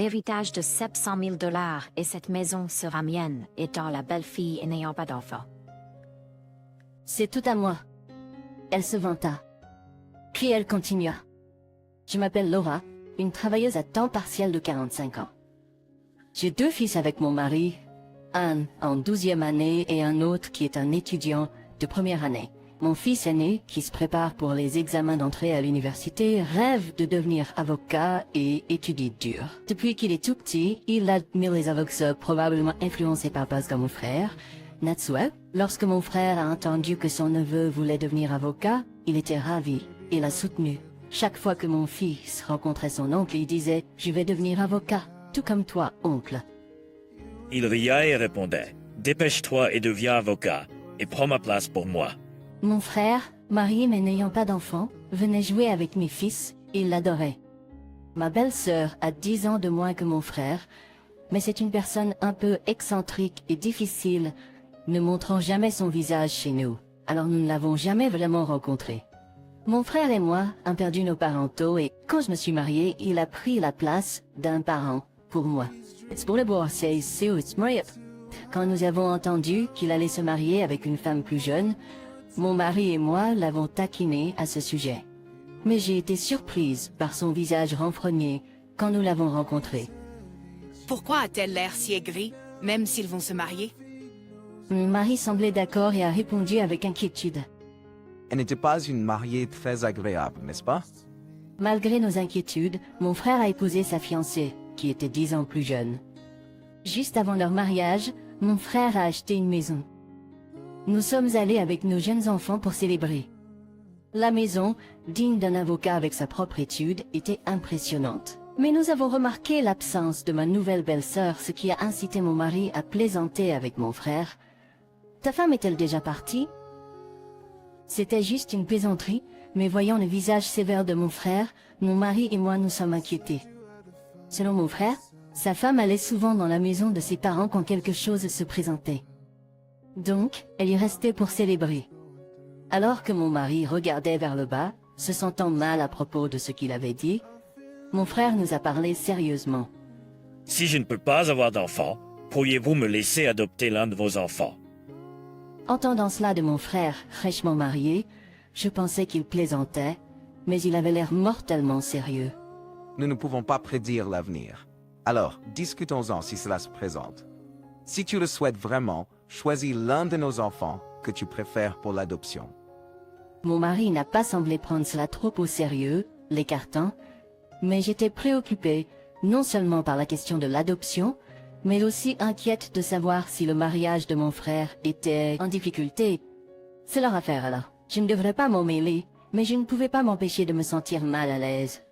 l'héritage de 700 000 dollars et cette maison sera mienne, étant la belle-fille et n'ayant pas d'enfant. C'est tout à moi. Elle se vanta. Puis elle continua. Je m'appelle Laura, une travailleuse à temps partiel de 45 ans. J'ai 2 fils avec mon mari, un en 12e année et un autre qui est un étudiant de première année. Mon fils aîné, qui se prépare pour les examens d'entrée à l'université, rêve de devenir avocat et étudie dur. Depuis qu'il est tout petit, il admire les avocats probablement influencés par Pascal, mon frère, Natsuel. Lorsque mon frère a entendu que son neveu voulait devenir avocat, il était ravi et l'a soutenu. Chaque fois que mon fils rencontrait son oncle, il disait « Je vais devenir avocat, tout comme toi, oncle ». Il ria et répondait « Dépêche-toi et deviens avocat, et prends ma place pour moi. » Mon frère, marié mais n'ayant pas d'enfant, venait jouer avec mes fils et il l'adorait. Ma belle-sœur a 10 ans de moins que mon frère, mais c'est une personne un peu excentrique et difficile, ne montrant jamais son visage chez nous, alors nous ne l'avons jamais vraiment rencontré. Mon frère et moi avons perdu nos parentaux et quand je me suis mariée, il a pris la place d'un parent pour moi. Quand nous avons entendu qu'il allait se marier avec une femme plus jeune, mon mari et moi l'avons taquiné à ce sujet. Mais j'ai été surprise par son visage renfrogné quand nous l'avons rencontré. Pourquoi a-t-elle l'air si aigrie, même s'ils vont se marier? Mon mari semblait d'accord et a répondu avec inquiétude. Elle n'était pas une mariée très agréable, n'est-ce pas? Malgré nos inquiétudes, mon frère a épousé sa fiancée, qui était 10 ans plus jeune. Juste avant leur mariage, mon frère a acheté une maison. Nous sommes allés avec nos jeunes enfants pour célébrer. La maison, digne d'un avocat avec sa propre étude, était impressionnante. Mais nous avons remarqué l'absence de ma nouvelle belle-sœur, ce qui a incité mon mari à plaisanter avec mon frère. « Ta femme est-elle déjà partie ?» C'était juste une plaisanterie, mais voyant le visage sévère de mon frère, mon mari et moi nous sommes inquiétés. Selon mon frère, sa femme allait souvent dans la maison de ses parents quand quelque chose se présentait. Donc, elle y restait pour célébrer. Alors que mon mari regardait vers le bas, se sentant mal à propos de ce qu'il avait dit, mon frère nous a parlé sérieusement. « Si je ne peux pas avoir d'enfant, pourriez-vous me laisser adopter l'un de vos enfants? » Entendant cela de mon frère fraîchement marié, je pensais qu'il plaisantait, mais il avait l'air mortellement sérieux. Nous ne pouvons pas prédire l'avenir. Alors, discutons-en si cela se présente. Si tu le souhaites vraiment, choisis l'un de nos enfants que tu préfères pour l'adoption. Mon mari n'a pas semblé prendre cela trop au sérieux, l'écartant, mais j'étais préoccupée, non seulement par la question de l'adoption, mais aussi inquiète de savoir si le mariage de mon frère était en difficulté. C'est leur affaire alors. Je ne devrais pas m'en mêler, mais je ne pouvais pas m'empêcher de me sentir mal à l'aise.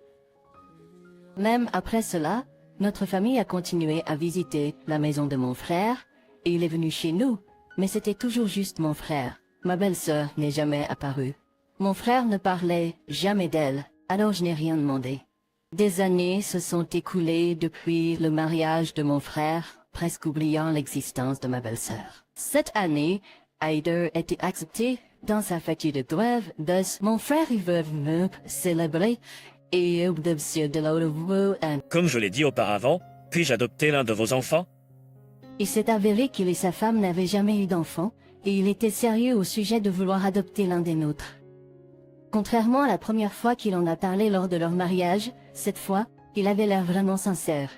Même après cela, notre famille a continué à visiter la maison de mon frère, et il est venu chez nous, mais c'était toujours juste mon frère. Ma belle-sœur n'est jamais apparue. Mon frère ne parlait jamais d'elle, alors je n'ai rien demandé. Des années se sont écoulées depuis le mariage de mon frère, presque oubliant l'existence de ma belle-sœur. Cette année, Aider était acceptée dans sa fête de grève, thus mon frère y veut célébrer et de l'autre. Comme je l'ai dit auparavant, puis-je adopter l'un de vos enfants? Il s'est avéré qu'il et sa femme n'avaient jamais eu d'enfant, et il était sérieux au sujet de vouloir adopter l'un des nôtres. Contrairement à la première fois qu'il en a parlé lors de leur mariage, cette fois, il avait l'air vraiment sincère.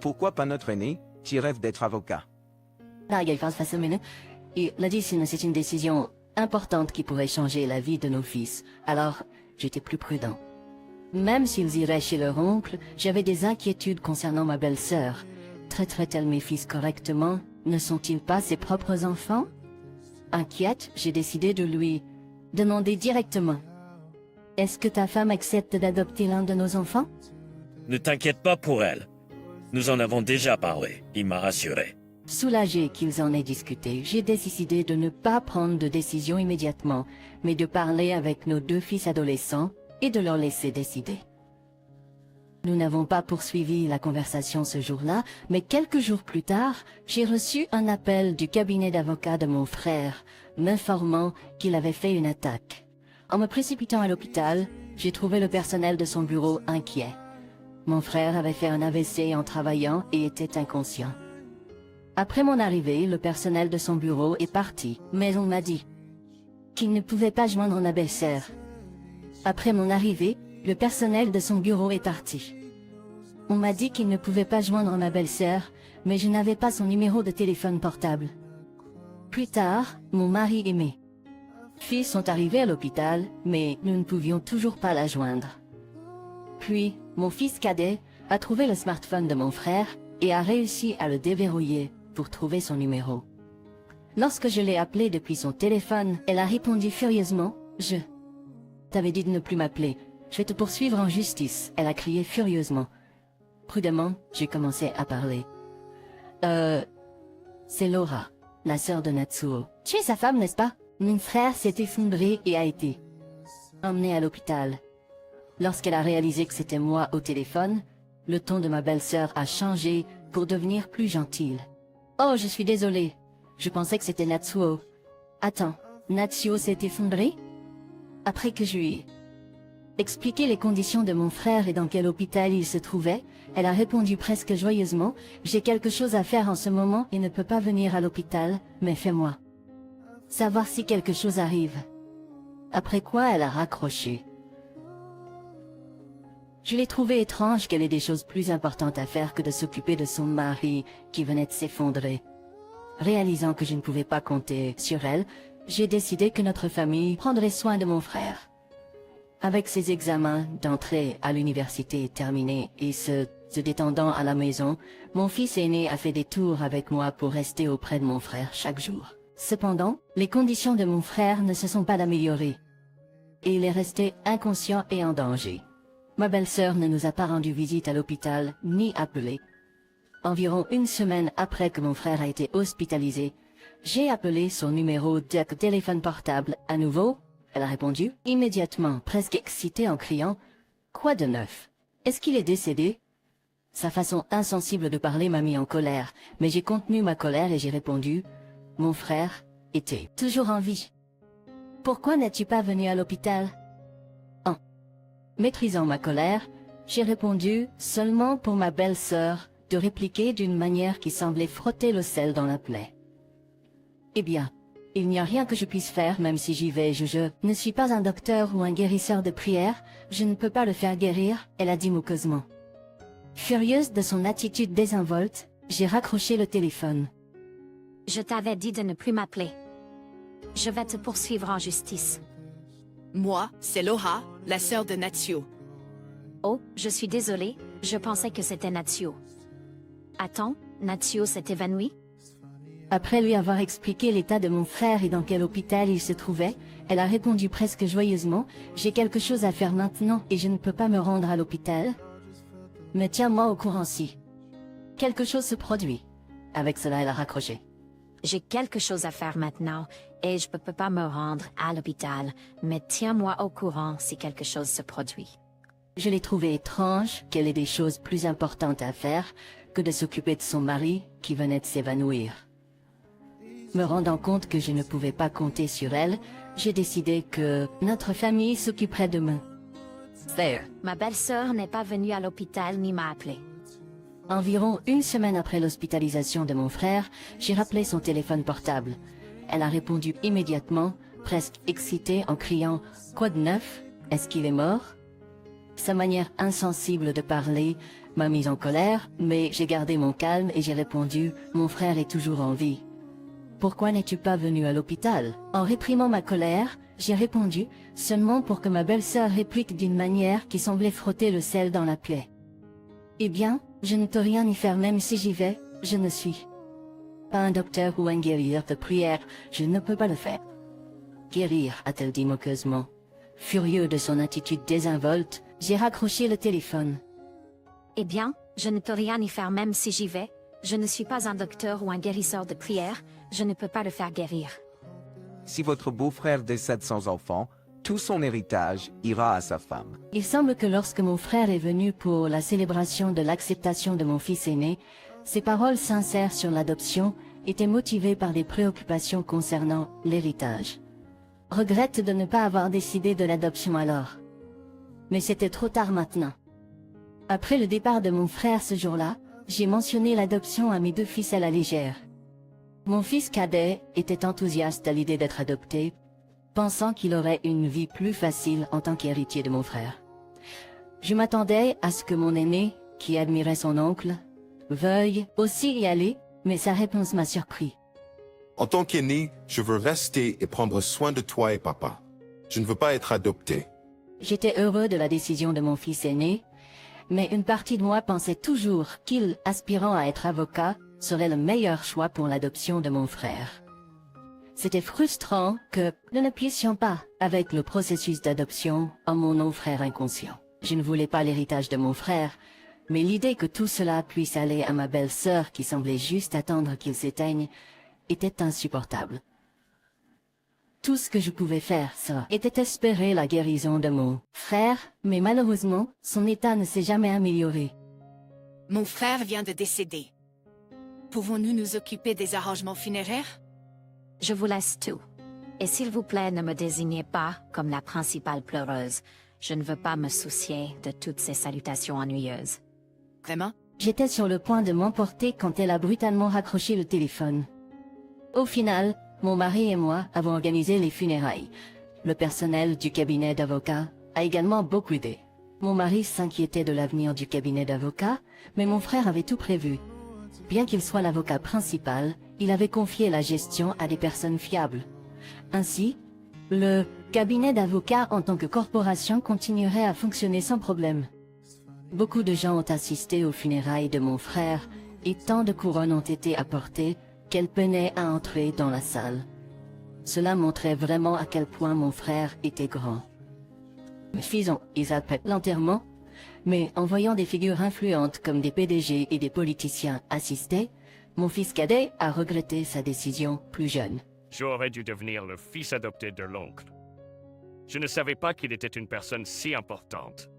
Pourquoi pas notre aîné, qui rêve d'être avocat? Il a dit que c'est une décision importante qui pourrait changer la vie de nos fils, alors j'étais plus prudent. Même s'ils iraient chez leur oncle, j'avais des inquiétudes concernant ma belle-sœur. Traiterait-elle mes fils correctement? Ne sont-ils pas ses propres enfants? Inquiète, j'ai décidé de lui demander directement. Est-ce que ta femme accepte d'adopter l'un de nos enfants? Ne t'inquiète pas pour elle. Nous en avons déjà parlé, il m'a rassuré. Soulagé qu'ils en aient discuté, j'ai décidé de ne pas prendre de décision immédiatement, mais de parler avec nos 2 fils adolescents et de leur laisser décider. Nous n'avons pas poursuivi la conversation ce jour-là, mais quelques jours plus tard, j'ai reçu un appel du cabinet d'avocat de mon frère, m'informant qu'il avait fait une attaque. En me précipitant à l'hôpital, j'ai trouvé le personnel de son bureau inquiet. Mon frère avait fait un AVC en travaillant et était inconscient. Après mon arrivée, le personnel de son bureau est parti, mais on m'a dit qu'il ne pouvait pas joindre ma belle-sœur. Après mon arrivée, le personnel de son bureau est parti. On m'a dit qu'il ne pouvait pas joindre ma belle-sœur, mais je n'avais pas son numéro de téléphone portable. Plus tard, mon mari et mes filles sont arrivés à l'hôpital, mais nous ne pouvions toujours pas la joindre. Puis, mon fils cadet a trouvé le smartphone de mon frère et a réussi à le déverrouiller pour trouver son numéro. Lorsque je l'ai appelée depuis son téléphone, elle a répondu furieusement « Je t'avais dit de ne plus m'appeler. Je vais te poursuivre en justice. » Elle a crié furieusement. Prudemment, j'ai commencé à parler. C'est Laura, la sœur de Natsuo. Tu es sa femme, n'est-ce pas? Mon frère s'est effondré et a été emmené à l'hôpital. Lorsqu'elle a réalisé que c'était moi au téléphone, le ton de ma belle-sœur a changé pour devenir plus gentil. « Oh, je suis désolée. Je pensais que c'était Natsuo. Attends, Natsuo s'est effondré ?» Après que je lui ai expliqué les conditions de mon frère et dans quel hôpital il se trouvait, elle a répondu presque joyeusement « J'ai quelque chose à faire en ce moment et ne peux pas venir à l'hôpital, mais fais-moi savoir si quelque chose arrive. » Après quoi elle a raccroché. Je l'ai trouvé étrange qu'elle ait des choses plus importantes à faire que de s'occuper de son mari qui venait de s'effondrer. Réalisant que je ne pouvais pas compter sur elle, j'ai décidé que notre famille prendrait soin de mon frère. Avec ses examens d'entrée à l'université terminés et se détendant à la maison, mon fils aîné a fait des tours avec moi pour rester auprès de mon frère chaque jour. Cependant, les conditions de mon frère ne se sont pas améliorées, et il est resté inconscient et en danger. Ma belle-sœur ne nous a pas rendu visite à l'hôpital ni appelé. Environ une semaine après que mon frère a été hospitalisé, j'ai appelé son numéro de téléphone portable à nouveau. Elle a répondu immédiatement, presque excitée en criant « Quoi de neuf? Est-ce qu'il est décédé ?» Sa façon insensible de parler m'a mis en colère, mais j'ai contenu ma colère et j'ai répondu « Mon frère était toujours en vie. Pourquoi n'es-tu pas venu à l'hôpital ?» En maîtrisant ma colère, j'ai répondu seulement pour ma belle-sœur de répliquer d'une manière qui semblait frotter le sel dans la plaie. « Eh bien, il n'y a rien que je puisse faire même si j'y vais, je ne suis pas un docteur ou un guérisseur de prière, je ne peux pas le faire guérir, » elle a dit moqueusement. Furieuse de son attitude désinvolte, j'ai raccroché le téléphone. « Je t'avais dit de ne plus m'appeler. Je vais te poursuivre en justice. » Moi, c'est Laura, la sœur de Natsuo. Oh, je suis désolée, je pensais que c'était Natsuo. Attends, Natsuo s'est évanoui? Après lui avoir expliqué l'état de mon frère et dans quel hôpital il se trouvait, elle a répondu presque joyeusement « J'ai quelque chose à faire maintenant et je ne peux pas me rendre à l'hôpital. Mais tiens-moi au courant si quelque chose se produit. » Avec cela, elle a raccroché. J'ai quelque chose à faire maintenant et je ne peux pas me rendre à l'hôpital, mais tiens-moi au courant si quelque chose se produit. Je l'ai trouvé étrange qu'elle ait des choses plus importantes à faire que de s'occuper de son mari qui venait de s'évanouir. Me rendant compte que je ne pouvais pas compter sur elle, j'ai décidé que notre famille s'occuperait de moi. Ma belle-sœur n'est pas venue à l'hôpital ni m'a appelé. Environ une semaine après l'hospitalisation de mon frère, j'ai rappelé son téléphone portable. Elle a répondu immédiatement, presque excitée en criant « Quoi de neuf? Est-ce qu'il est mort ?» Sa manière insensible de parler m'a mise en colère, mais j'ai gardé mon calme et j'ai répondu « Mon frère est toujours en vie. » « Pourquoi n'es-tu pas venu à l'hôpital ?» En réprimant ma colère, j'ai répondu seulement pour que ma belle-sœur réplique d'une manière qui semblait frotter le sel dans la plaie. « Eh bien, je ne peux rien y faire même si j'y vais, je ne suis pas un docteur ou un guérisseur de prière, je ne peux pas le faire. »« Guérir » a-t-elle dit moqueusement. Furieux de son attitude désinvolte, j'ai raccroché le téléphone. Eh bien, je ne peux rien y faire même si j'y vais. Je ne suis pas un docteur ou un guérisseur de prière, je ne peux pas le faire guérir. Si votre beau-frère décède sans enfant, tout son héritage ira à sa femme. Il semble que lorsque mon frère est venu pour la célébration de l'acceptation de mon fils aîné, ses paroles sincères sur l'adoption étaient motivées par des préoccupations concernant l'héritage. Regrette de ne pas avoir décidé de l'adoption alors. Mais c'était trop tard maintenant. Après le départ de mon frère ce jour-là, j'ai mentionné l'adoption à mes 2 fils à la légère. Mon fils cadet était enthousiaste à l'idée d'être adopté, pensant qu'il aurait une vie plus facile en tant qu'héritier de mon frère. Je m'attendais à ce que mon aîné, qui admirait son oncle, veuille aussi y aller, mais sa réponse m'a surpris. En tant qu'aîné, je veux rester et prendre soin de toi et papa. Je ne veux pas être adopté. J'étais heureux de la décision de mon fils aîné, mais une partie de moi pensait toujours qu'il, aspirant à être avocat, serait le meilleur choix pour l'adoption de mon frère. C'était frustrant que nous ne puissions pas avec le processus d'adoption en mon non-frère inconscient. Je ne voulais pas l'héritage de mon frère, mais l'idée que tout cela puisse aller à ma belle-sœur qui semblait juste attendre qu'il s'éteigne était insupportable. Tout ce que je pouvais faire, ça, était espérer la guérison de mon frère, mais malheureusement, son état ne s'est jamais amélioré. Mon frère vient de décéder. Pouvons-nous nous occuper des arrangements funéraires? Je vous laisse tout. Et s'il vous plaît, ne me désignez pas comme la principale pleureuse. Je ne veux pas me soucier de toutes ces salutations ennuyeuses. Vraiment? J'étais sur le point de m'emporter quand elle a brutalement raccroché le téléphone. Au final, mon mari et moi avons organisé les funérailles. Le personnel du cabinet d'avocats a également beaucoup aidé. Mon mari s'inquiétait de l'avenir du cabinet d'avocats, mais mon frère avait tout prévu. Bien qu'il soit l'avocat principal, il avait confié la gestion à des personnes fiables. Ainsi, le cabinet d'avocats en tant que corporation continuerait à fonctionner sans problème. Beaucoup de gens ont assisté aux funérailles de mon frère et tant de couronnes ont été apportées qu'elle peinait à entrer dans la salle. Cela montrait vraiment à quel point mon frère était grand. Mes fils ont appellent l'enterrement, mais en voyant des figures influentes comme des PDG et des politiciens assister, mon fils cadet a regretté sa décision plus jeune. J'aurais dû devenir le fils adopté de l'oncle. Je ne savais pas qu'il était une personne si importante.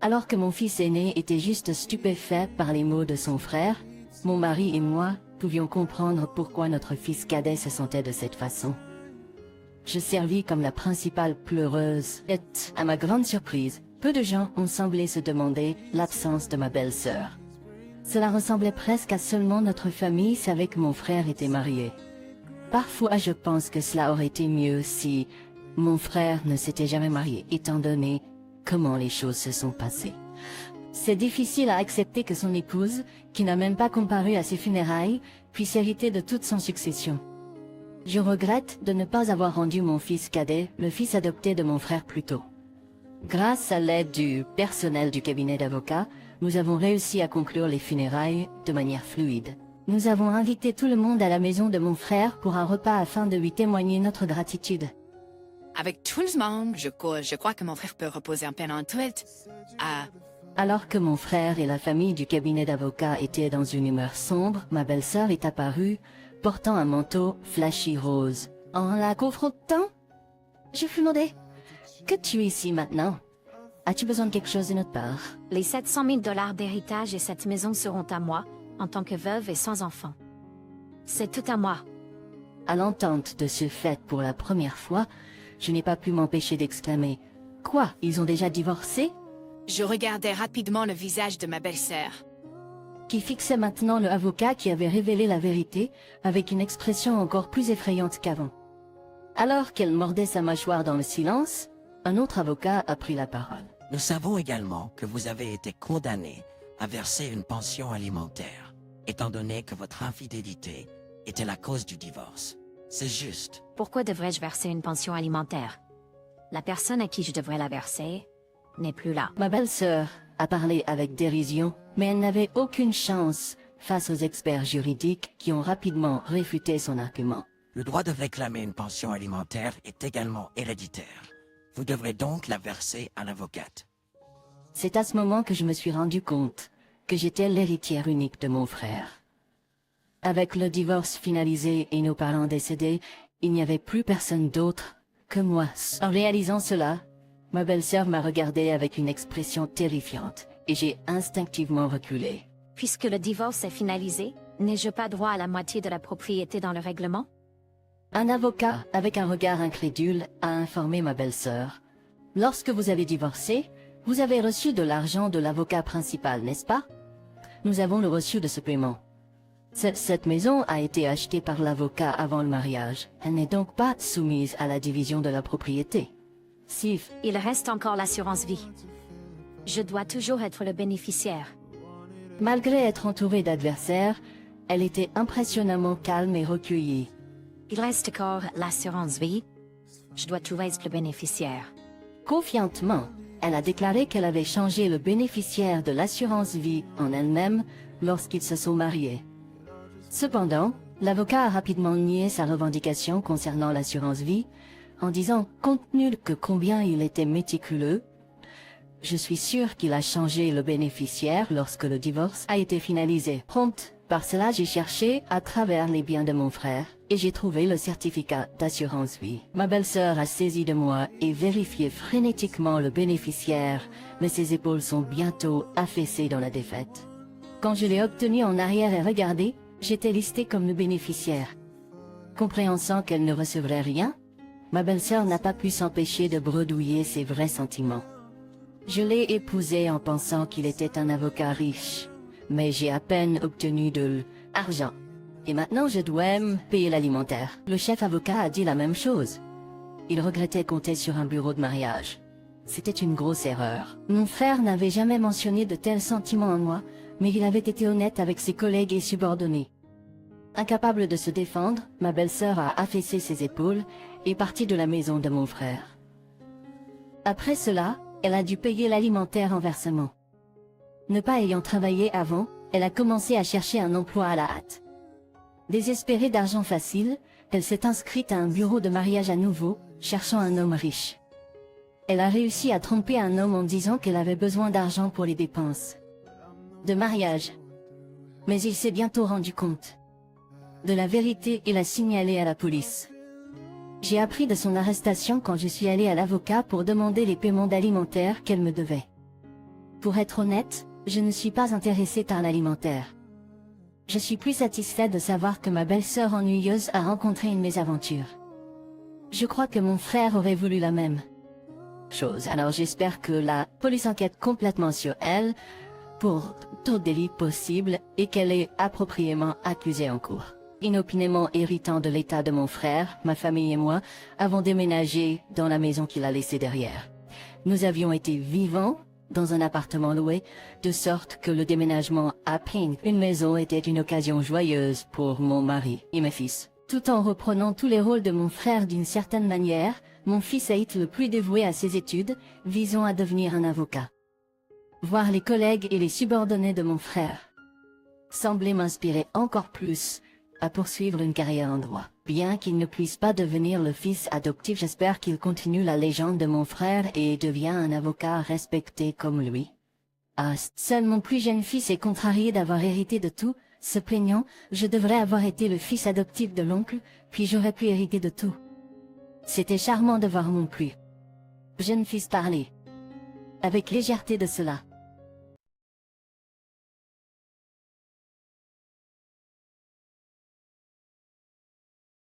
Alors que mon fils aîné était juste stupéfait par les mots de son frère, mon mari et moi pouvions comprendre pourquoi notre fils cadet se sentait de cette façon. Je servis comme la principale pleureuse et, à ma grande surprise, peu de gens ont semblé se demander l'absence de ma belle-sœur. Cela ressemblait presque à seulement notre famille savait que mon frère était marié. Parfois je pense que cela aurait été mieux si mon frère ne s'était jamais marié, étant donné comment les choses se sont passées. C'est difficile à accepter que son épouse, qui n'a même pas comparu à ses funérailles, puisse hériter de toute son succession. Je regrette de ne pas avoir rendu mon fils cadet le fils adopté de mon frère plus tôt. Grâce à l'aide du personnel du cabinet d'avocats, nous avons réussi à conclure les funérailles de manière fluide. Nous avons invité tout le monde à la maison de mon frère pour un repas afin de lui témoigner notre gratitude. Avec tout le monde, je crois que mon frère peut reposer en peine en tweet. Alors que mon frère et la famille du cabinet d'avocats étaient dans une humeur sombre, ma belle-sœur est apparue, portant un manteau flashy rose. En la confrontant, je lui demandai « Que es ici maintenant? As-tu besoin de quelque chose de notre part ?» Les 700 000 $ d'héritage et cette maison seront à moi, en tant que veuve et sans enfant. C'est tout à moi. À l'entente de ce fait pour la première fois, je n'ai pas pu m'empêcher d'exclamer « Quoi, ils ont déjà divorcé ?» Je regardais rapidement le visage de ma belle-sœur. Qui fixait maintenant le avocat qui avait révélé la vérité avec une expression encore plus effrayante qu'avant. Alors qu'elle mordait sa mâchoire dans le silence, un autre avocat a pris la parole. Nous savons également que vous avez été condamné à verser une pension alimentaire, étant donné que votre infidélité était la cause du divorce. C'est juste. Pourquoi devrais-je verser une pension alimentaire? La personne à qui je devrais la verser n'est plus là. Ma belle-sœur a parlé avec dérision, mais elle n'avait aucune chance face aux experts juridiques qui ont rapidement réfuté son argument. Le droit de réclamer une pension alimentaire est également héréditaire. Vous devrez donc la verser à l'avocate. C'est à ce moment que je me suis rendu compte que j'étais l'héritière unique de mon frère. Avec le divorce finalisé et nos parents décédés, il n'y avait plus personne d'autre que moi. En réalisant cela, ma belle-sœur m'a regardé avec une expression terrifiante et j'ai instinctivement reculé. Puisque le divorce est finalisé, n'ai-je pas droit à la moitié de la propriété dans le règlement? Un avocat, avec un regard incrédule, a informé ma belle-sœur. Lorsque vous avez divorcé, Vous avez reçu de l'argent de l'avocat principal, n'est-ce pas? Nous avons le reçu de ce paiement. Cette maison a été achetée par l'avocat avant le mariage. Elle n'est donc pas soumise à la division de la propriété. Sif, Il reste encore l'assurance vie. Je dois toujours être le bénéficiaire. malgré être entourée d'adversaires, elle était impressionnamment calme et recueillie. Il reste encore l'assurance vie. Je dois toujours être le bénéficiaire. Confiantement, elle a déclaré qu'elle avait changé le bénéficiaire de l'assurance vie en elle-même lorsqu'ils se sont mariés. Cependant, l'avocat a rapidement nié sa revendication concernant l'assurance vie, en disant, compte tenu que combien il était méticuleux, je suis sûr qu'il a changé le bénéficiaire lorsque le divorce a été finalisé. Prompte, par cela j'ai cherché à travers les biens de mon frère, et j'ai trouvé le certificat d'assurance vie. Ma belle-sœur a saisi de moi et vérifié frénétiquement le bénéficiaire, mais ses épaules sont bientôt affaissées dans la défaite. Quand je l'ai obtenu en arrière et regardé, j'étais listée comme le bénéficiaire. Compréhensant qu'elle ne recevrait rien, ma belle-sœur n'a pas pu s'empêcher de bredouiller ses vrais sentiments. Je l'ai épousé en pensant qu'il était un avocat riche, mais j'ai à peine obtenu de l'argent. Et maintenant je dois me payer l'alimentaire. Le chef avocat a dit la même chose. Il regrettait compter sur un bureau de mariage. C'était une grosse erreur. Mon frère n'avait jamais mentionné de tels sentiments en moi, mais il avait été honnête avec ses collègues et subordonnés. Incapable de se défendre, ma belle-sœur a affaissé ses épaules et parti de la maison de mon frère. Après cela, elle a dû payer l'alimentaire en versement. Ne pas ayant travaillé avant, elle a commencé à chercher un emploi à la hâte. Désespérée d'argent facile, elle s'est inscrite à un bureau de mariage à nouveau, cherchant un homme riche. Elle a réussi à tromper un homme en disant qu'elle avait besoin d'argent pour les dépenses de mariage. Mais il s'est bientôt rendu compte de la vérité et l'a signalé à la police. J'ai appris de son arrestation quand je suis allée à l'avocat pour demander les paiements d'alimentaire qu'elle me devait. Pour être honnête, je ne suis pas intéressée par l'alimentaire. Je suis plus satisfaite de savoir que ma belle-sœur ennuyeuse a rencontré une mésaventure. Je crois que mon frère aurait voulu la même chose, alors j'espère que la police enquête complètement sur elle pour tout délit possible et qu'elle est appropriément accusée en cours. Inopinément héritant de l'état de mon frère, ma famille et moi avons déménagé dans la maison qu'il a laissée derrière. Nous avions été vivants dans un appartement loué, de sorte que le déménagement à Ping, une maison, était une occasion joyeuse pour mon mari et mes fils. Tout en reprenant tous les rôles de mon frère d'une certaine manière, mon fils a été le plus dévoué à ses études, visant à devenir un avocat. Voir les collègues et les subordonnés de mon frère semblait m'inspirer encore plus à poursuivre une carrière en droit. Bien qu'il ne puisse pas devenir le fils adoptif, j'espère qu'il continue la légende de mon frère et devient un avocat respecté comme lui. Ah, seul mon plus jeune fils est contrarié d'avoir hérité de tout, se plaignant, je devrais avoir été le fils adoptif de l'oncle, puis j'aurais pu hériter de tout. C'était charmant de voir mon plus jeune fils parler avec légèreté de cela.